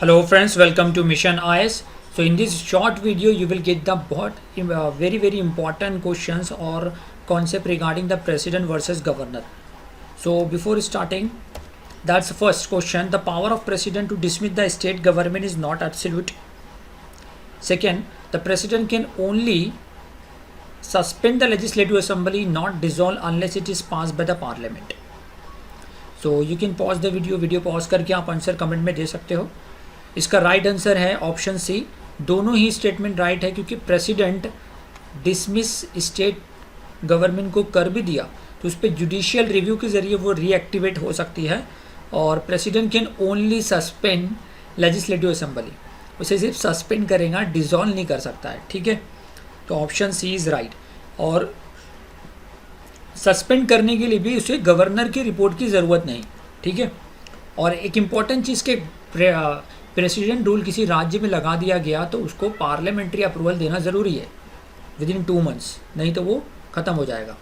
Hello friends, welcome to Mission IS. So in this short video you will get the very important questions or concept regarding the president versus governor. So before starting, that's the first question. The power of president to dismiss the state government is not absolute. Second, the president can only suspend the legislative assembly, not dissolve unless it is passed by the parliament. So you can pause the video pause करके आप answer comment में दे सकते हो. इसका right answer है option सी. दोनों ही statement right है क्योंकि प्रेसिडेंट डिसमिस स्टेट गवर्नमेंट को कर भी दिया तो उस पर जुडिशियल रिव्यू के ज़रिए वो रीएक्टिवेट हो सकती है. और president can only suspend legislative assembly, उसे सिर्फ सस्पेंड करेगा, डिसॉल्व नहीं कर सकता है. ठीक है, तो ऑप्शन सी इज़ राइट. और सस्पेंड करने के लिए भी उसे गवर्नर की रिपोर्ट की ज़रूरत नहीं. ठीक है, और एक इम्पॉर्टेंट चीज़ के प्रेसिडेंट रूल किसी राज्य में लगा दिया गया तो उसको पार्लियामेंट्री अप्रूवल देना ज़रूरी है विद इन 2 months, नहीं तो वो ख़त्म हो जाएगा.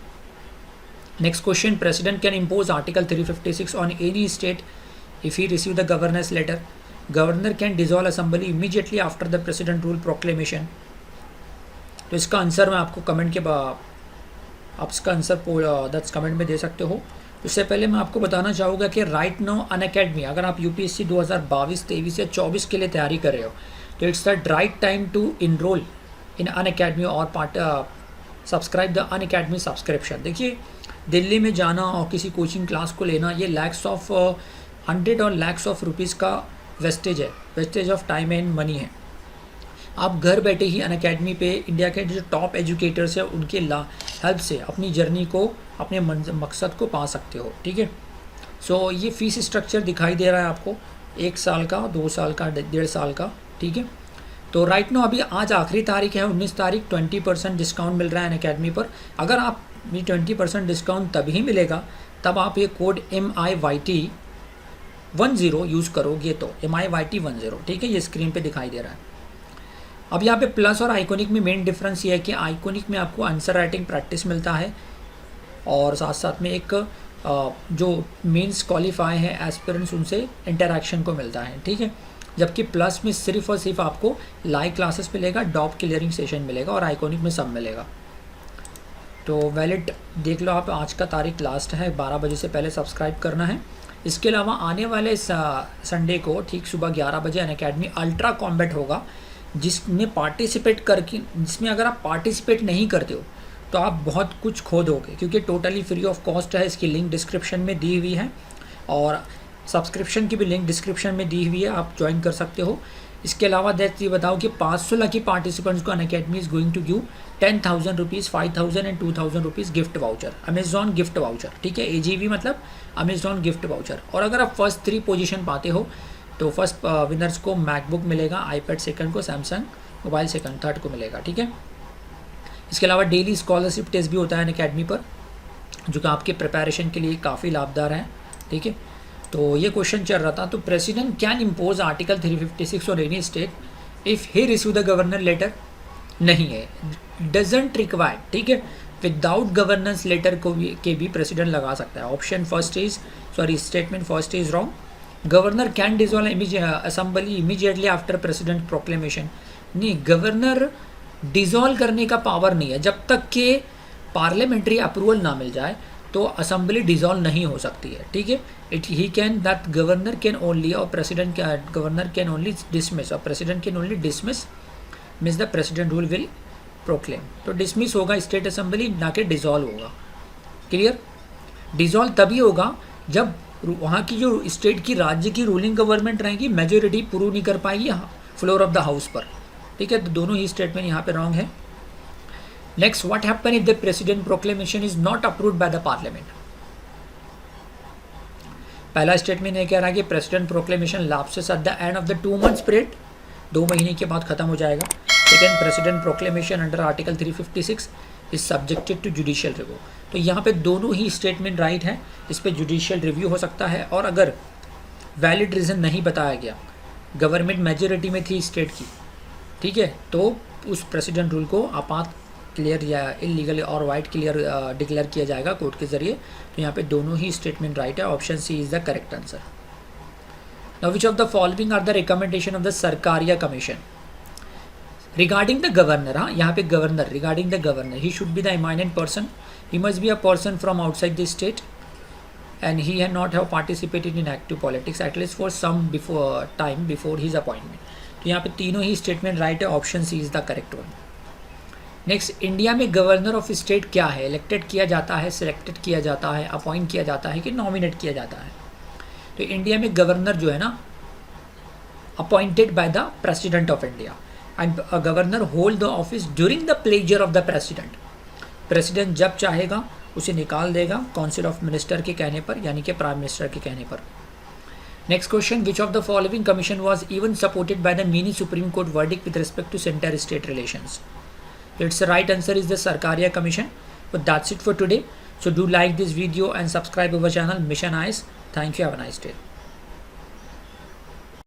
Next question. President can impose article 356 on any state if he receive the governor's letter. Governor can dissolve assembly immediately after the president rule proclamation. तो इसका आंसर मैं आपको कमेंट के आप इसका आंसर दस कमेंट में दे सकते हो. उससे पहले मैं आपको बताना चाहूँगा कि राइट नाउ अनअकैडमी, अगर आप यूपीएससी 2022, 23 या 24 के लिए तैयारी कर रहे हो तो it's the right time to enroll in Unacademy और सब्सक्राइब द अनअकैडमी सब्सक्रिप्शन. देखिए, दिल्ली में जाना और किसी कोचिंग क्लास को लेना ये लैक्स ऑफ 100 और लैक्स ऑफ रुपीज़ का वेस्टेज है, wastage of time and money है. आप घर बैठे ही अनअकैडमी पे इंडिया के जो टॉप एजुकेटर्स हैं उनके हेल्प से अपनी जर्नी को, अपने मकसद को पा सकते हो. ठीक है, सो ये फ़ीस स्ट्रक्चर दिखाई दे रहा है आपको, 1 साल का, 2 साल का, 1.5 साल का. ठीक है, तो राइट नो अभी आज आखिरी तारीख है 19 तारीख. 20% डिस्काउंट मिल रहा है अनअकैडमी पर. अगर आप ये 20% डिस्काउंट तभी मिलेगा तब आप ये कोड MIYT10 यूज़ करोगे तो MIYT10. ठीक है, ये स्क्रीन पे दिखाई दे रहा है. अब यहाँ पे प्लस और आइकॉनिक में मेन डिफरेंस ये है कि आइकॉनिक में आपको आंसर राइटिंग प्रैक्टिस मिलता है और साथ साथ में एक जो मेंस क्वालिफाई है एस्पिरेंट्स उनसे इंटरेक्शन को मिलता है. ठीक है, जबकि प्लस में सिर्फ और सिर्फ आपको लाइव क्लासेस मिलेगा, डॉप क्लियरिंग सेशन मिलेगा और आइकॉनिक में सब मिलेगा. तो वैलिड देख लो आप, आज का तारीख लास्ट है, 12 बजे से पहले सब्सक्राइब करना है. इसके अलावा आने वाले संडे को ठीक सुबह 11 बजे अनअकैडमी अल्ट्रा कॉम्बैट होगा जिसमें अगर आप पार्टिसिपेट नहीं करते हो तो आप बहुत कुछ खो दोगे क्योंकि टोटली फ्री ऑफ कॉस्ट है. इसकी लिंक डिस्क्रिप्शन में दी हुई है और सब्सक्रिप्शन की भी लिंक डिस्क्रिप्शन में दी हुई है, आप ज्वाइन कर सकते हो. इसके अलावा ये बताओ कि 500 लकी पार्टिसिपेंट्स को Unacademy is going to give 10,000 rupees, 5,000 and 2,000 rupees gift voucher, Amazon gift voucher. ठीक है, AGV मतलब अमेजॉन गिफ्ट वाउचर. और अगर आप फर्स्ट 3 पोजीशन पाते हो तो फर्स्ट विनर्स को मैकबुक मिलेगा, आईपैड सेकंड को सैमसंग मोबाइल सेकंड, थर्ड को मिलेगा. ठीक है, इसके अलावा डेली स्कॉलरशिप टेस्ट भी होता है अनअकैडमी पर जो कि आपके प्रिपरेशन के लिए काफ़ी लाभदार है. ठीक है, तो ये क्वेश्चन चल रहा था. तो प्रेसिडेंट कैन इम्पोज आर्टिकल 356 और any state if he receive the governor letter. नहीं है, डजेंट रिक्वायर्ड. ठीक है, विदाउट गवर्नेंस लेटर को भी प्रेसिडेंट लगा सकता है. Option first is statement first is wrong. Governor can dissolve assembly immediately after president proclamation. नहीं, गवर्नर डिसॉल्व करने का पावर नहीं है. जब तक के पार्लियामेंट्री अप्रूवल ना मिल जाए तो असेंबली डिसॉल्व नहीं हो सकती है. ठीक है, he can that governor can only और गवर्नर कैन ओनली डिसमिस और president can only dismiss means the president rule will proclaim. तो डिसमिस होगा स्टेट असेंबली, ना कि डिसॉल्व होगा. क्लियर? डिसॉल्व तभी होगा जब वहाँ की जो स्टेट की राज्य की रूलिंग गवर्नमेंट रहेगी मेजोरिटी प्रूव नहीं कर पाएगी फ्लोर ऑफ द हाउस पर. ठीक है, तो दोनों ही स्टेटमेंट यहाँ पे रॉन्ग है. Next, what happen if the president proclamation is not approved by the parliament. पहला स्टेटमेंट ये कह रहा है कि president proclamation lapses at the end of the 2 months period, 2 महीने के बाद खत्म हो जाएगा. Second, president proclamation under article 356 is subjected to judicial review. तो यहाँ पे दोनों ही स्टेटमेंट राइट है, इस पर जुडिशियल रिव्यू हो सकता है. और अगर वैलिड रीज़न नहीं बताया गया, गवर्नमेंट मेजोरिटी में थी स्टेट की, ठीक है, तो उस प्रेसिडेंट रूल को आपात क्लियर या इलीगल और वाइड क्लियर डिक्लेयर किया जाएगा कोर्ट के ज़रिए. तो यहाँ पे दोनों ही स्टेटमेंट राइट है. Option C is the correct answer. Now, which of the following are the recommendation of the Sarkaria Commission? Regarding the governor, हाँ यहाँ पे governor, regarding the governor, he should be the eminent person. He must be a person from outside the state, and he had not have participated in active politics at least for some time before his appointment. तो यहाँ पे तीनों ही statement right है, option C is the correct one. Next, India में governor of state क्या है? Elected किया जाता है, सिलेक्टेड किया जाता है, अपॉइंट किया जाता है कि नॉमिनेट किया जाता है? तो इंडिया में गवर्नर जो है ना, appointed by the president of India, and governor hold the office during the pleasure of the president. President जब चाहेगा उसे निकाल देगा काउंसिल ऑफ मिनिस्टर के कहने पर, यानी कि प्राइम मिनिस्टर के कहने पर. Next question, which of the following commission was even supported by the mini supreme court verdict with respect to centre state relations? Its right answer is the Sarkaria Commission. But that's it for today. So do like this video and subscribe our channel Mission Eyes. Thank you. Have a nice day.